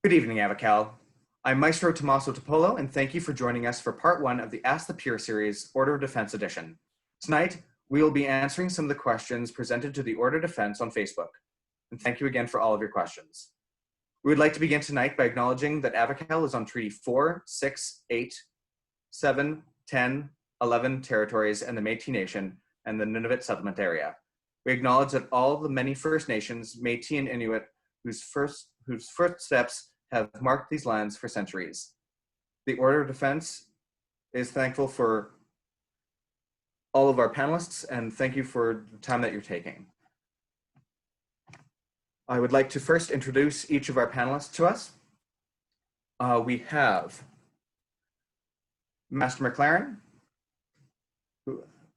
Good evening, Avacal. I'm Maestro Tommaso Topolo, and thank you for joining us for part one of the Ask the Peer series, Order of Defense Edition. Tonight, we will be answering some of the questions presented to the Order of Defense on Facebook. And thank you again for all of your questions. We would like to begin tonight by acknowledging that Avacal is on Treaty 4, 6, 8, 7, 10, 11 territories and the Métis Nation and the Nunavut settlement area. We acknowledge that all of the many First Nations, Métis and Inuit, whose footsteps have marked these lands for centuries. The Order of Defense is thankful for all of our panelists, and thank you for the time that you're taking. I would like to first introduce each of our panelists to us. We have Master McLaren,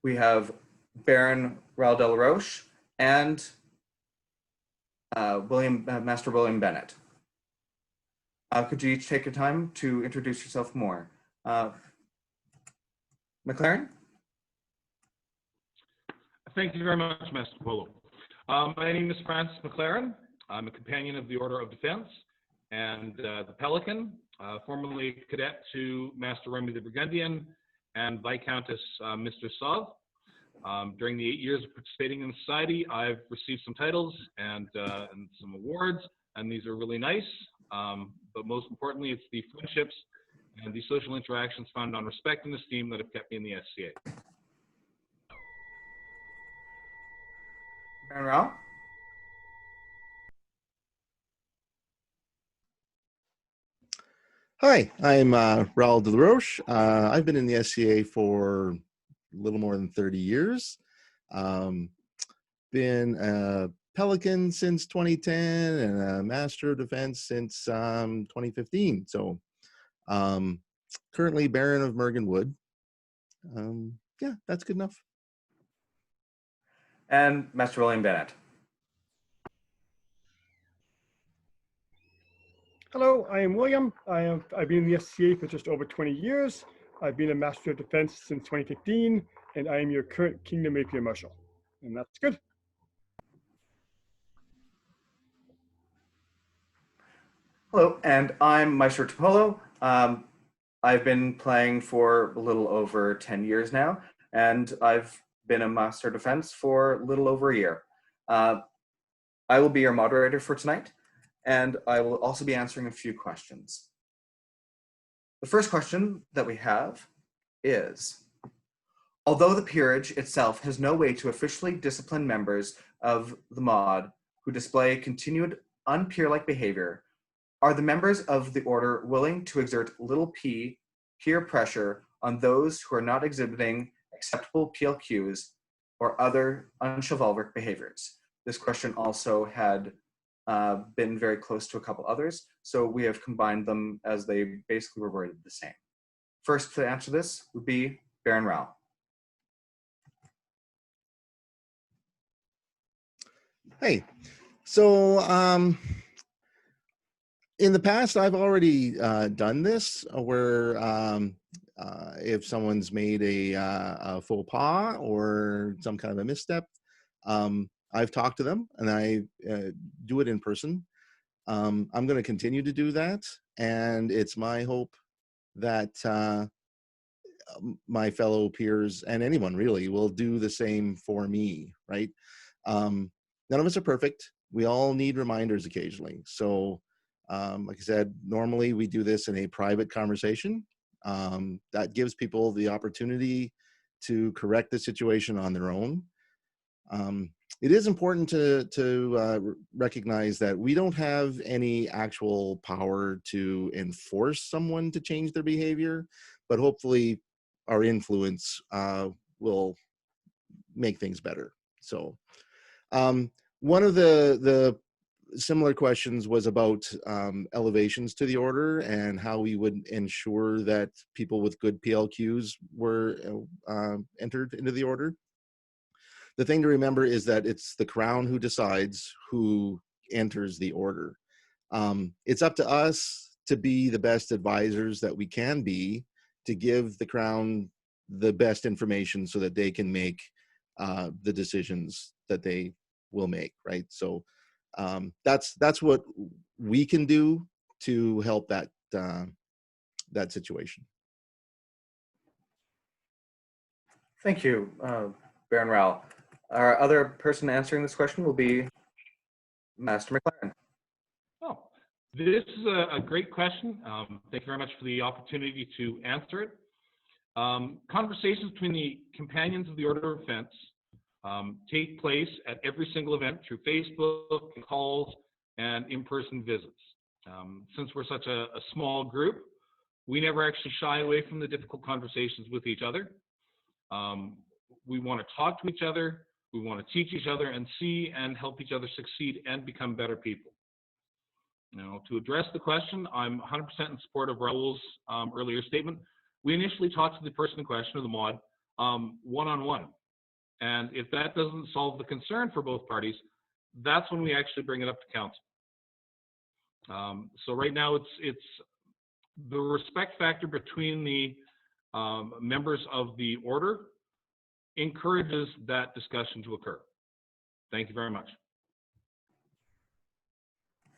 we have Baron Raoul de la Roche, and Master William Bennett. Could you each take your time to introduce yourself more? McLaren? Thank you very much, Master Polo. My name is Francis McLaren. I'm a companion of the Order of Defense and the Pelican, formerly cadet to Master Remy the Burgundian and Viscountess Mr. Sauve. During the 8 years of participating in the society, I've received some titles and some awards, and these are really nice. But most importantly, it's the friendships and the social interactions found on respect and esteem that have kept me in the SCA. Baron Raoul? Hi, I'm Raoul de la Roche. I've been in the SCA for a little more than 30 years. Been a Pelican since 2010 and a Master of Defense since 2015. So currently Baron of Mergen Wood. Yeah, that's good enough. And Master William Bennett. Hello, I am William. I've been in the SCA for just over 20 years. I've been a Master of Defense since 2015, and I am your current Kingdom Rapier Marshal. And that's good. Hello, and I'm Maestro Topolo. I've been playing for a little over 10 years now, and I've been a Master of Defense for a little over a year. I will be your moderator for tonight, and I will also be answering a few questions. The first question that we have is, although the peerage itself has no way to officially discipline members of the mod who display continued unpeer-like behavior, are the members of the order willing to exert little p peer pressure on those who are not exhibiting acceptable PLQs or other unchivalric behaviors? This question also had been very close to a couple others, so we have combined them as they basically were worded the same. First to answer this would be Baron Raoul. Hey, so in the past, I've already done this where if someone's made a faux pas or some kind of a misstep, I've talked to them and I do it in person. I'm going to continue to do that. And it's my hope that my fellow peers and anyone really will do the same for me, right? None of us are perfect. We all need reminders occasionally. So like I said, normally we do this in a private conversation. That gives people the opportunity to correct the situation on their own. It is important to recognize that we don't have any actual power to enforce someone to change their behavior, but hopefully our influence will make things better. So one of the similar questions was about elevations to the order and how we would ensure that people with good PLQs were entered into the order. The thing to remember is that it's the Crown who decides who enters the order. It's up to us to be the best advisors that we can be to give the Crown the best information so that they can make the decisions that they will make, right? So that's what we can do to help that that situation. Thank you, Baron Rowell. Our other person answering this question will be Master McLaren. Oh, this is a great question. Thank you very much for the opportunity to answer it. Conversations between the companions of the Order of Defense take place at every single event through Facebook, calls, and in-person visits. Since we're such a small group, we never actually shy away from the difficult conversations with each other. We want to talk to each other, we want to teach each other, and see and help each other succeed and become better people. To address the question, I'm 100% in support of Raul's earlier statement. We initially talked to the person in question, or the mod, one-on-one. And if that doesn't solve the concern for both parties, that's when we actually bring it up to council. So right now, it's the respect factor between the members of the order encourages that discussion to occur. Thank you very much.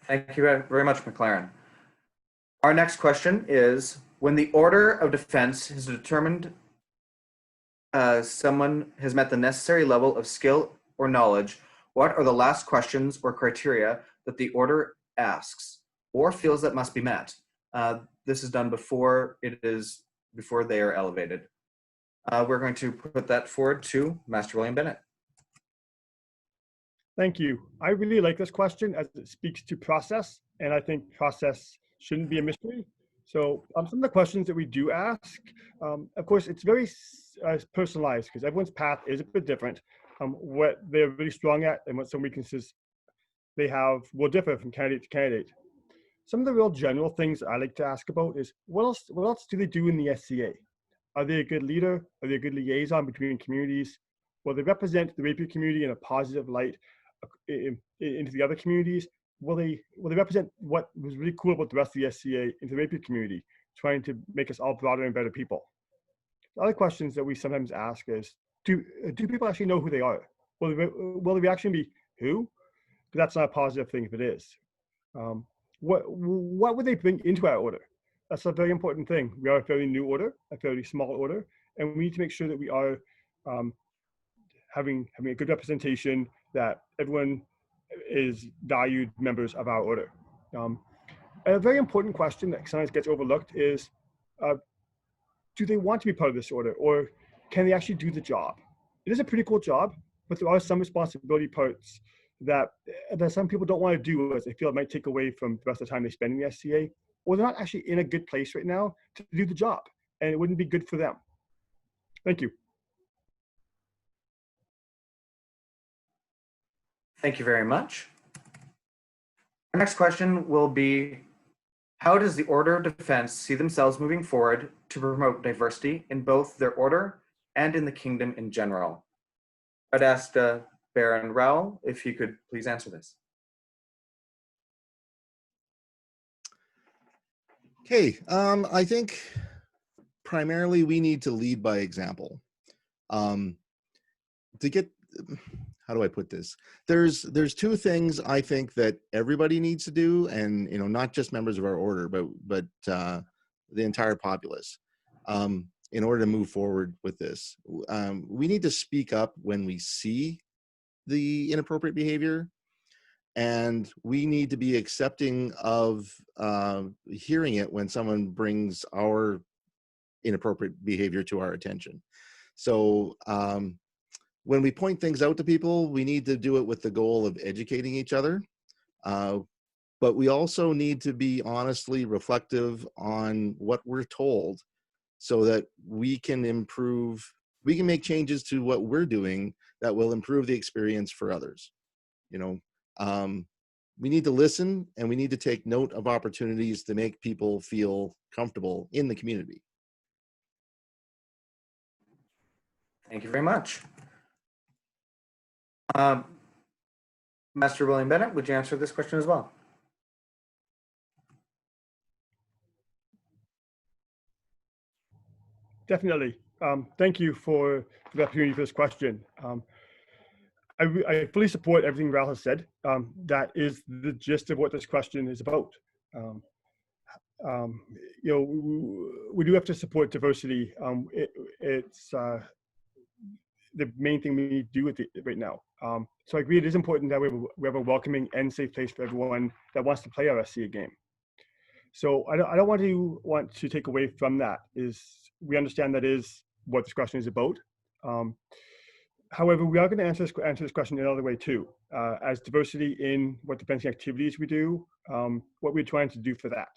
Thank you very much, McLaren. Our next question is, when the Order of Defense has determined someone has met the necessary level of skill or knowledge, what are the last questions or criteria that the Order asks or feels that must be met? This is done before they are elevated. We're going to put that forward to Master William Bennett. Thank you. I really like this question as it speaks to process, and I think process shouldn't be a mystery. So some of the questions that we do ask, of course, it's very personalized because everyone's path is a bit different. What they're really strong at and what some weaknesses they have will differ from candidate to candidate. Some of the real general things I like to ask about is what else do they do in the SCA? Are they a good leader? Are they a good liaison between communities? Will they represent the rapier community in a positive light into the other communities? Will they represent what was really cool about the rest of the SCA into the rapier community, trying to make us all broader and better people? The other questions that we sometimes ask is, do people actually know who they are? Will the reaction be who? But that's not a positive thing if it is. What would they bring into our order? That's a very important thing. We are a fairly new order, a fairly small order, and we need to make sure that we are having a good representation, that everyone is valued members of our order. And a very important question that sometimes gets overlooked is, do they want to be part of this order, or can they actually do the job? It is a pretty cool job, but there are some responsibility parts that some people don't want to do, as they feel it might take away from the rest of the time they spend in the SCA, or they're not actually in a good place right now to do the job, and it wouldn't be good for them. Thank you. Thank you very much. Our next question will be, how does the Order of Defense see themselves moving forward to promote diversity in both their order and in the kingdom in general? I'd ask Baron Rowell if he could please answer this. Okay, I think primarily we need to lead by example. To get, how do I put this? There's two things I think that everybody needs to do, and not just members of our order, but the entire populace, in order to move forward with this. We need to speak up when we see the inappropriate behavior, and we need to be accepting of hearing it when someone brings our inappropriate behavior to our attention. So when we point things out to people, we need to do it with the goal of educating each other. But we also need to be honestly reflective on what we're told, so that we can make changes to what we're doing that will improve the experience for others. We need to listen, and we need to take note of opportunities to make people feel comfortable in the community. Thank you very much. Master William Bennett, would you answer this question as well? Definitely. Thank you for the opportunity for this question. I fully support everything Raul has said. That is the gist of what this question is about. you know, we do have to support diversity. It's the main thing we need to do with it right now. So I agree it is important that we have a welcoming and safe place for everyone that wants to play our SCA game. So I don't want to take away from that. Is we understand that is what this question is about. However, we are going to answer this question another way too, as diversity in what fencing activities we do, what we're trying to do for that.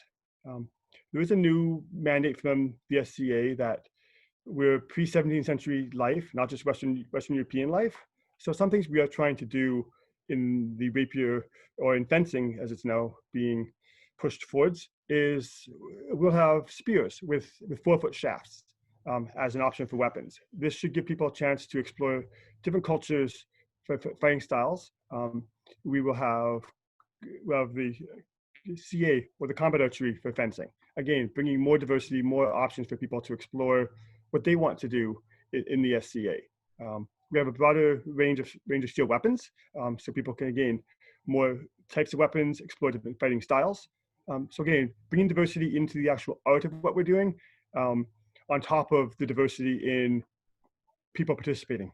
There is a new mandate from the SCA that we're pre-17th century life, not just Western European life. So some things we are trying to do in the rapier or in fencing, as it's now being pushed towards, is we'll have spears with 4-foot shafts as an option for weapons. This should give people a chance to explore different cultures for fighting styles. We will have the CA or the combat archery for fencing. Again, bringing more diversity, more options for people to explore what they want to do in the SCA. We have a broader range of steel weapons, so people can, again, more types of weapons, explore different fighting styles. So again, bringing diversity into the actual art of what we're doing, on top of the diversity in people participating.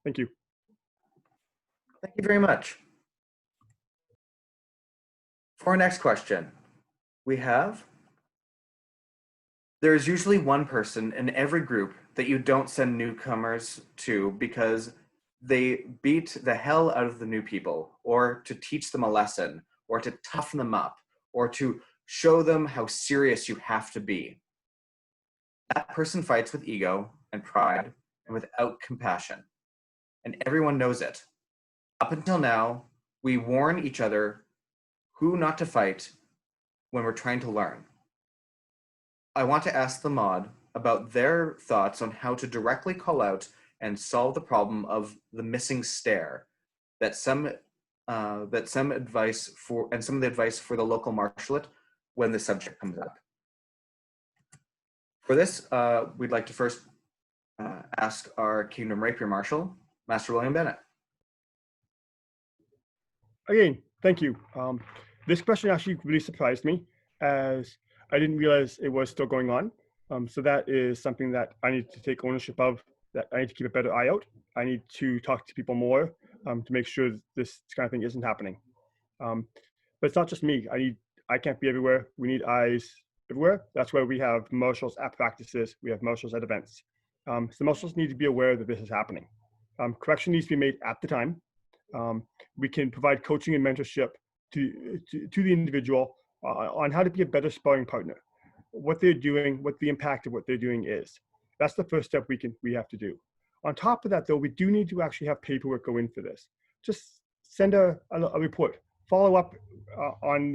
Thank you. Thank you very much. For our next question, we have, there is usually one person in every group that you don't send newcomers to because they beat the hell out of the new people, or to teach them a lesson, or to toughen them up, or to show them how serious you have to be. That person fights with ego and pride and without compassion, and everyone knows it. Up until now, we warn each other who not to fight when we're trying to learn. I want to ask the mod about their thoughts on how to directly call out and solve the problem of the missing stare that some of the advice for the local marshalate when the subject comes up. For this, we'd like to first ask our Kingdom Rapier Marshal, Master William Bennett. Again, thank you. This question actually really surprised me, as I didn't realize it was still going on. So that is something that I need to take ownership of, that I need to keep a better eye out. I need to talk to people more to make sure this kind of thing isn't happening. But it's not just me. I can't be everywhere. We need eyes everywhere. That's why we have marshals at practices. We have marshals at events. So the marshals need to be aware that this is happening. Correction needs to be made at the time. We can provide coaching and mentorship to the individual on how to be a better sparring partner, what they're doing, what the impact of what they're doing is. That's the first step we have to do. On top of that, though, we do need to actually have paperwork go in for this. Just send a report, follow up on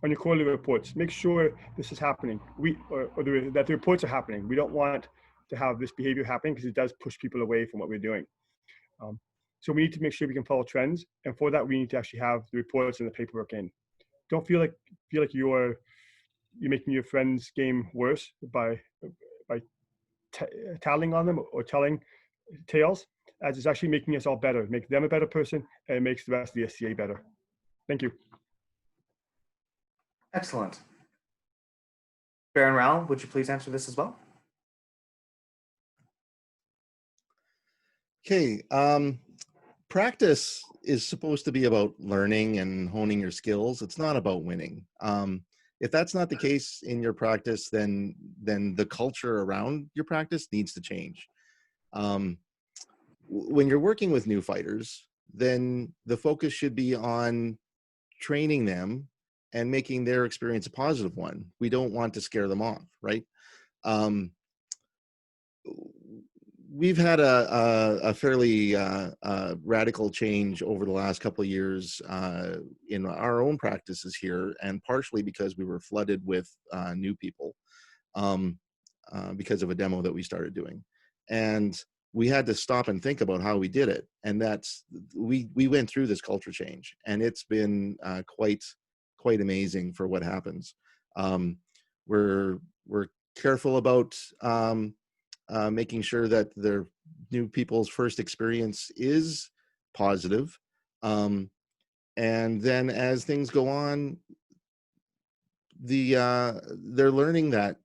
your quarterly reports. Make sure this is happening. That the reports are happening. We don't want to have this behavior happening because it does push people away from what we're doing. So we need to make sure we can follow trends, and for that we need to actually have the reports and the paperwork in. Don't feel like you're making your friend's game worse by tattling on them or telling tales, as it's actually making us all better. It makes them a better person, and it makes the rest of the SCA better. Thank you. Excellent. Baron Rowell, would you please answer this as well? Okay. Practice is supposed to be about learning and honing your skills. It's not about winning. If that's not the case in your practice, then the culture around your practice needs to change. When you're working with new fighters, then the focus should be on training them and making their experience a positive one. We don't want to scare them off, right? We've had a fairly radical change over the last couple of years in our own practices here, and partially because we were flooded with new people because of a demo that we started doing. And we had to stop and think about how we did it. And we went through this culture change, and it's been quite amazing for what happens. We're careful about making sure that their new people's first experience is positive. And then as things go on, they're learning that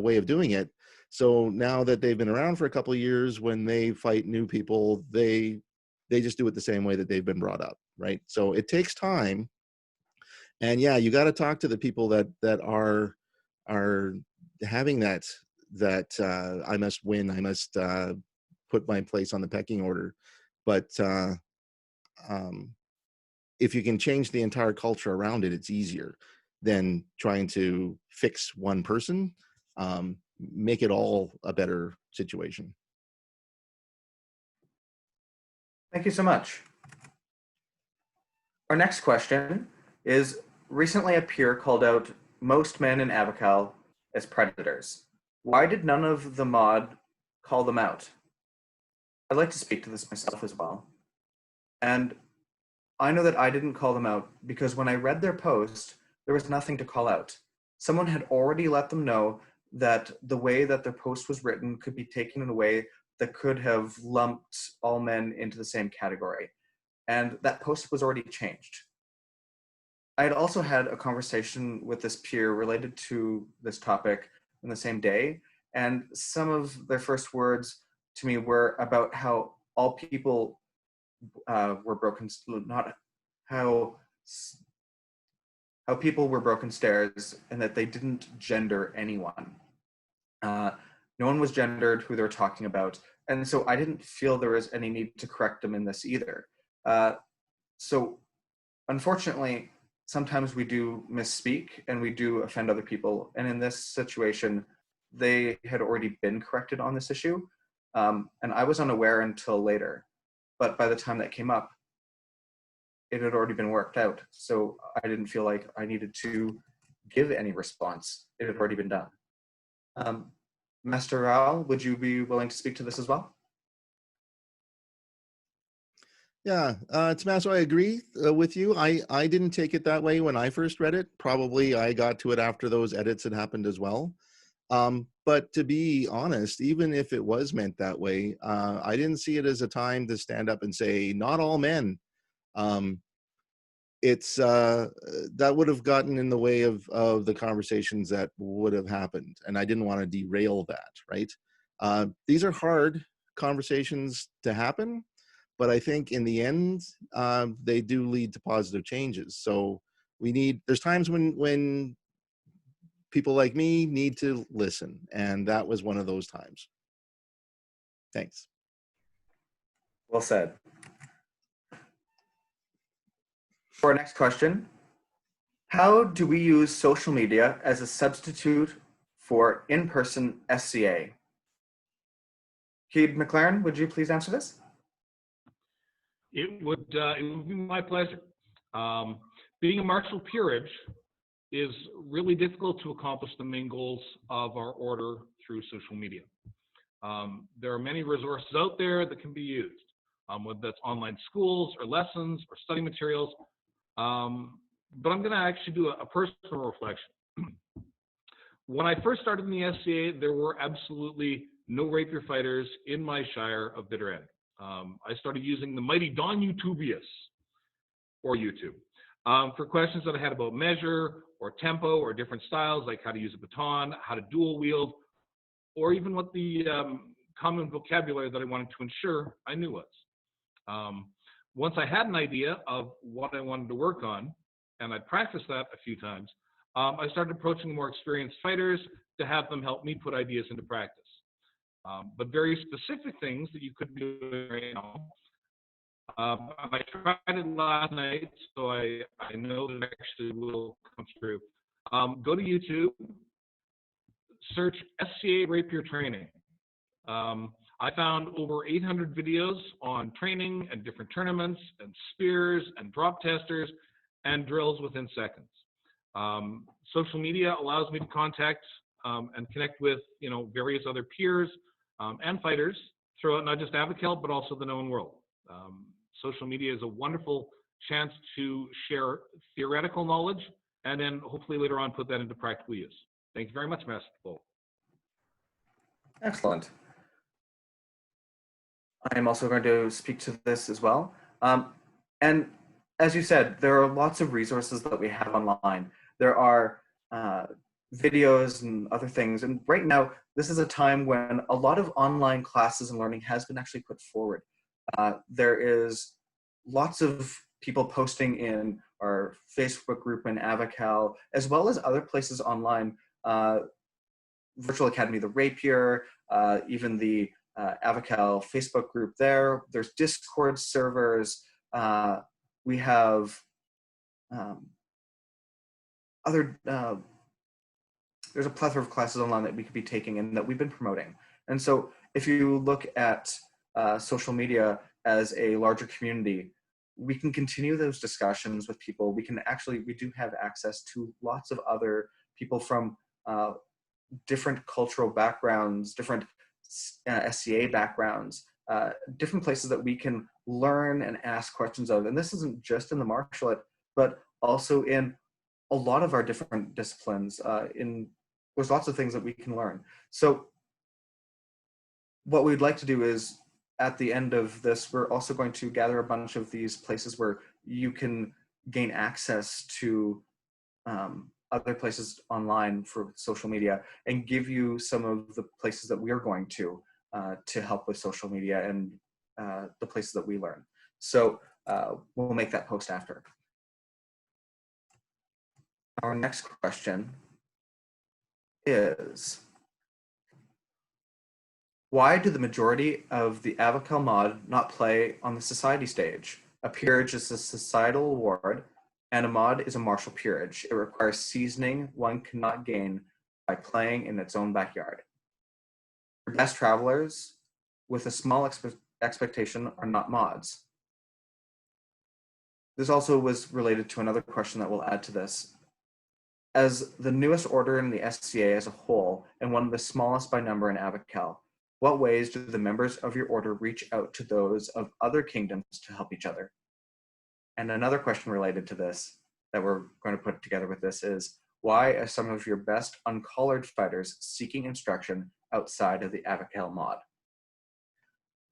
way of doing it. So now that they've been around for a couple of years, when they fight new people, they just do it the same way that they've been brought up, right? So it takes time, and yeah, you got to talk to the people that are having that I must win, I must put my place on the pecking order. But um, if you can change the entire culture around it, it's easier than trying to fix one person. Make it all a better situation. Thank you so much. Our next question is, recently a peer called out most men in Avacal as predators. Why did none of the mod call them out? I'd like to speak to this myself as well. And I know that I didn't call them out because when I read their post, there was nothing to call out. Someone had already let them know that the way that their post was written could be taken in a way that could have lumped all men into the same category. And that post was already changed. I had also had a conversation with this peer related to this topic in the same day, and some of their first words to me were about how all people were broken, not how people were broken stairs, and that they didn't gender anyone. No one was gendered who they were talking about, and so I didn't feel there was any need to correct them in this either. So unfortunately, sometimes we do misspeak and we do offend other people. And in this situation, they had already been corrected on this issue. And I was unaware until later. But by the time that came up, it had already been worked out. So I didn't feel like I needed to give any response. It had already been done. Master Raul, would you be willing to speak to this as well? Yeah, Tommaso, I agree with you. I didn't take it that way when I first read it. Probably I got to it after those edits had happened as well. But to be honest, even if it was meant that way, I didn't see it as a time to stand up and say, not all men. It's that would have gotten in the way of the conversations that would have happened. And I didn't want to derail that, right? These are hard conversations to happen, but I think in the end, they do lead to positive changes. So there's times when people like me need to listen, and that was one of those times. Thanks. Well said. For our next question, how do we use social media as a substitute for in-person SCA? Keith McLaren, would you please answer this? It would be my pleasure. Being a martial peerage is really difficult to accomplish the main goals of our order through social media. There are many resources out there that can be used, whether that's online schools or lessons or study materials. But I'm going to actually do a personal reflection. When I first started in the SCA, there were absolutely no rapier fighters in my shire of Bitterend. I started using the mighty Don YouTubius, or YouTube, for questions that I had about measure or tempo or different styles, like how to use a baton, how to dual wield, or even what the common vocabulary that I wanted to ensure I knew was. Once I had an idea of what I wanted to work on, and I practiced that a few times, I started approaching more experienced fighters to have them help me put ideas into practice. But very specific things that you could do right now. I tried it last night, so I know that it actually will come through. Go to YouTube, search SCA Rapier Training. I found over 800 videos on training and different tournaments and spears and drop testers and drills within seconds. Social media allows me to contact and connect with various other peers and fighters throughout not just Avacal, but also the known world. Social media is a wonderful chance to share theoretical knowledge and then hopefully later on put that into practical use. Thank you very much, Master Paul. Excellent. I am also going to speak to this as well. And as you said, there are lots of resources that we have online. There are videos and other things. And right now, this is a time when a lot of online classes and learning has been actually put forward. There is lots of people posting in our Facebook group in Avacal, as well as other places online. Virtual Academy, the Rapier, even the Avacal Facebook group there. There's Discord servers. We have other, there's a plethora of classes online that we could be taking and that we've been promoting. And so if you look at social media as a larger community, we can continue those discussions with people. We do have access to lots of other people from different cultural backgrounds, different SCA backgrounds, different places that we can learn and ask questions of. And this isn't just in the martial art, but also in a lot of our different disciplines. There's lots of things that we can learn. So what we'd like to do is, at the end of this, we're also going to gather a bunch of these places where you can gain access to other places online for social media, and give you some of the places that we're going to help with social media and the places that we learn. So we'll make that post after. Our next question is, why do the majority of the Avacal mod not play on the society stage? A peerage is a societal award, and a mod is a martial peerage. It requires seasoning one cannot gain by playing in its own backyard. For best travelers with a small expectation are not mods. This also was related to another question that we'll add to this. As the newest order in the SCA as a whole, and one of the smallest by number in Avacal, what ways do the members of your order reach out to those of other kingdoms to help each other? And another question related to this that we're going to put together with this is, why are some of your best uncollared fighters seeking instruction outside of the Avacal mod?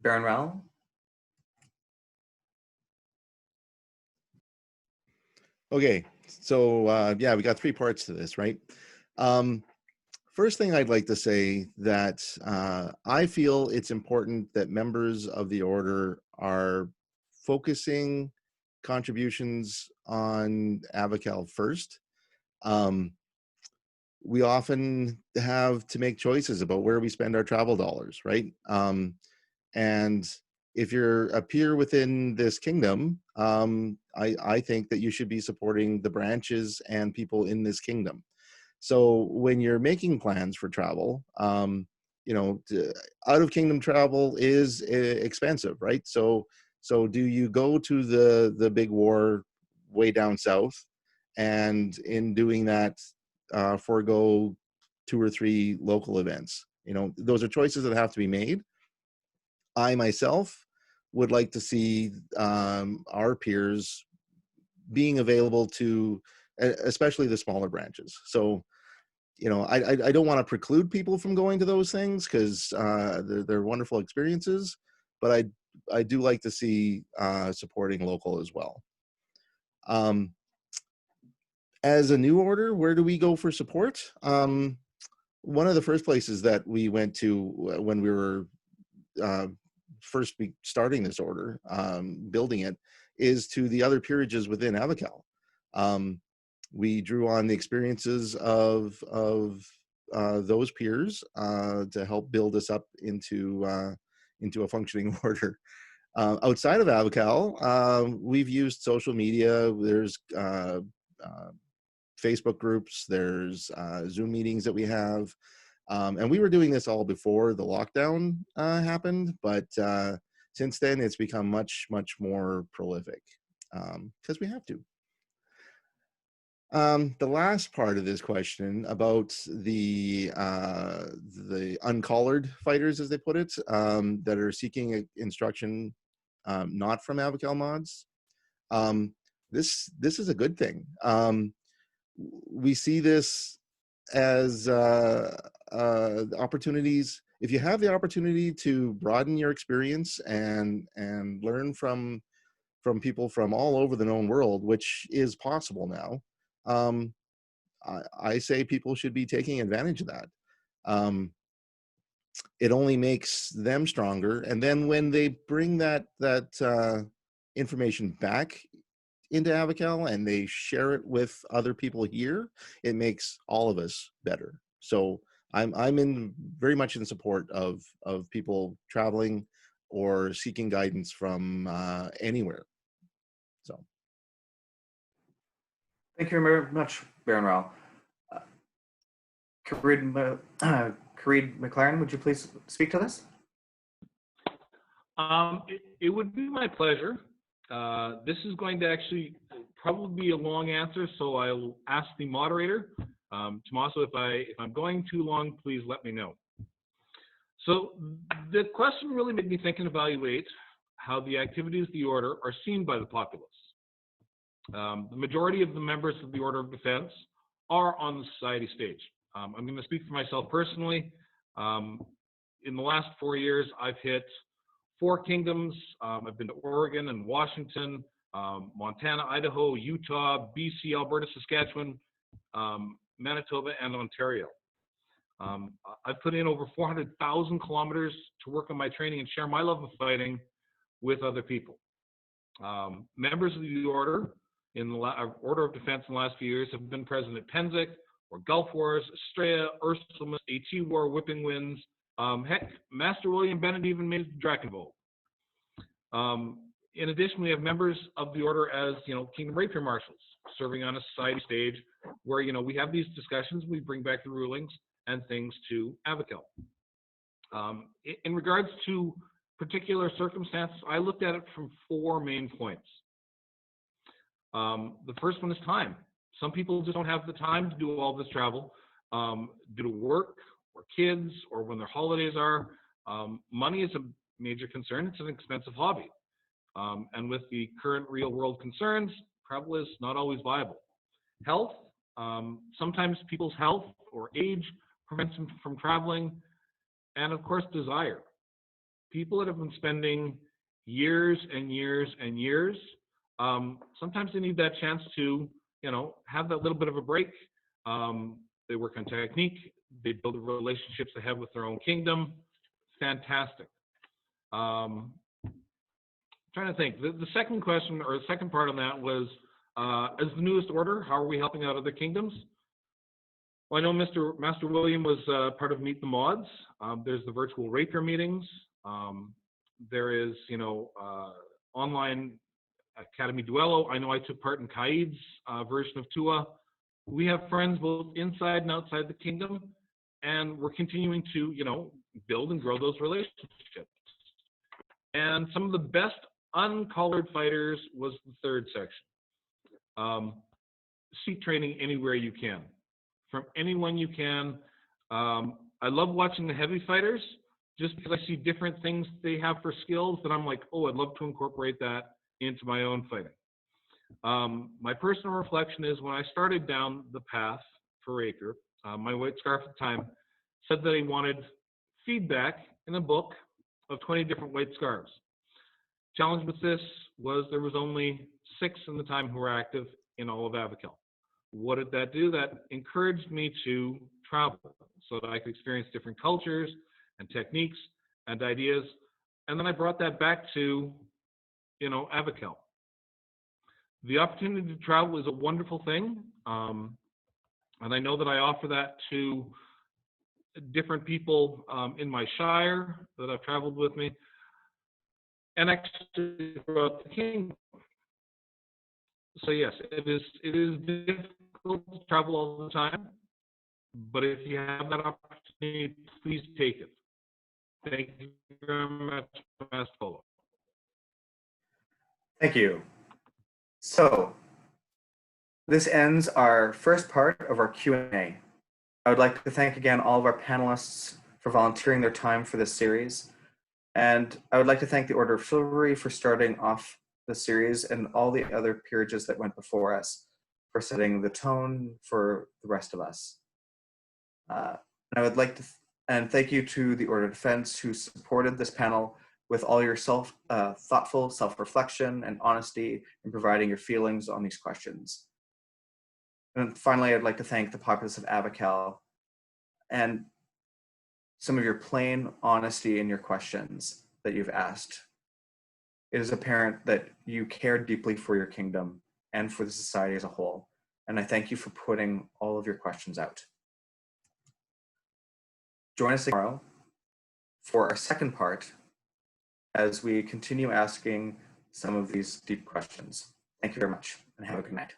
Baron Rowell? Okay, so yeah, we got three parts to this, right? First thing I'd like to say that I feel it's important that members of the order are focusing contributions on Avacal first. We often have to make choices about where we spend our travel dollars, right? And if you're a peer within this kingdom, I think that you should be supporting the branches and people in this kingdom. So when you're making plans for travel, you know, out of kingdom travel is expensive, right? So do you go to the big war way down south, and in doing that, forego 2 or 3 local events? You know, those are choices that have to be made. I myself would like to see our peers being available to, especially the smaller branches. So, you know, I don't want to preclude people from going to those things, because they're wonderful experiences, but I do like to see supporting local as well. As a new order, where do we go for support? One of the first places that we went to when we were first starting this order, building it, is to the other peerages within Avacal. We drew on the experiences of those peers to help build us up into a functioning order. Outside of Avacal, we've used social media. There's Facebook groups, there's Zoom meetings that we have. And we were doing this all before the lockdown happened, but since then it's become much, much more prolific, because we have to. The last part of this question about the uncollared fighters, as they put it, that are seeking instruction not from Avacal mods. This is a good thing. We see this as opportunities. If you have the opportunity to broaden your experience and learn from people from all over the known world, which is possible now, I say people should be taking advantage of that. Um, it only makes them stronger. And then when they bring that information back into Avacal and they share it with other people here, it makes all of us better. So I'm in very much in support of people traveling or seeking guidance from anywhere. So Thank you very much, Baron Rao. Kareed McLaren, would you please speak to this? It would be my pleasure. This is going to actually probably be a long answer, so I'll ask the moderator. Tommaso, if I'm going too long, please let me know. So the question really made me think and evaluate how the activities of the Order are seen by the populace. The majority of the members of the Order of Defense are on the society stage. I'm going to speak for myself personally. In the last 4 years, I've hit 4 kingdoms. I've been to Oregon and Washington, Montana, Idaho, Utah, BC, Alberta, Saskatchewan, Manitoba, and Ontario. I've put in over 400,000 kilometers to work on my training and share my love of fighting with other people. Members of the Order in the Order of Defense in the last few years have been present at Pennsic, or Gulf Wars, Estrella, Ursulmus, AT War, Whipping Winds. Heck, Master William Bennett even made it to Drakenvold. In addition, we have members of the Order as, Kingdom Rapier Marshals, serving on a society stage where, we have these discussions, we bring back the rulings and things to Avacal. In regards to particular circumstances, I looked at it from 4 main points. The first one is time. Some people just don't have the time to do all this travel due to work or kids or when their holidays are. Money is a major concern. It's an expensive hobby. And with the current real world concerns, travel is not always viable. Health, sometimes people's health or age prevents them from traveling. And of course, desire. People that have been spending years and years and years, sometimes they need that chance to, have that little bit of a break. They work on technique. They build the relationships they have with their own kingdom. Fantastic. Trying to think. The second question, or the second part on that was, as the newest order, how are we helping out other kingdoms? Well, I know Master William was part of Meet the Mods. There's the virtual Rapier meetings. There is, online Academy Duello. I know I took part in Kaid's version of Tua. We have friends both inside and outside the kingdom, and we're continuing to, build and grow those relationships. And some of the best uncolored fighters was the third section. Seek training anywhere you can, from anyone you can. I love watching the heavy fighters just because I see different things they have for skills that I'm like, oh, I'd love to incorporate that into my own fighting. My personal reflection is when I started down the path for Rapier, my white scarf at the time said that he wanted feedback in a book of 20 different white scarves. Challenge with this was there was only 6 in the time who were active in all of Avacal. What did that do? That encouraged me to travel so that I could experience different cultures and techniques and ideas. And then I brought that back to, Avacal. The opportunity to travel is a wonderful thing. And I know that I offer that to different people in my shire that I've traveled with me, and actually throughout the kingdom. So yes, it is difficult to travel all the time, but if you have that opportunity, please take it. Thank you very much, Master Polo. Thank you. So this ends our first part of our Q&A. I would like to thank again all of our panelists for volunteering their time for this series. And I would like to thank the Order of Chivalry for starting off the series and all the other peerages that went before us for setting the tone for the rest of us. And I would like to and thank you to the Order of Defense who supported this panel with all your thoughtful self-reflection and honesty in providing your feelings on these questions. And finally, I'd like to thank the populace of Avacal and some of your plain honesty in your questions that you've asked. It is apparent that you care deeply for your kingdom and for the society as a whole. And I thank you for putting all of your questions out. Join us tomorrow for our second part as we continue asking some of these deep questions. Thank you very much and have a good night.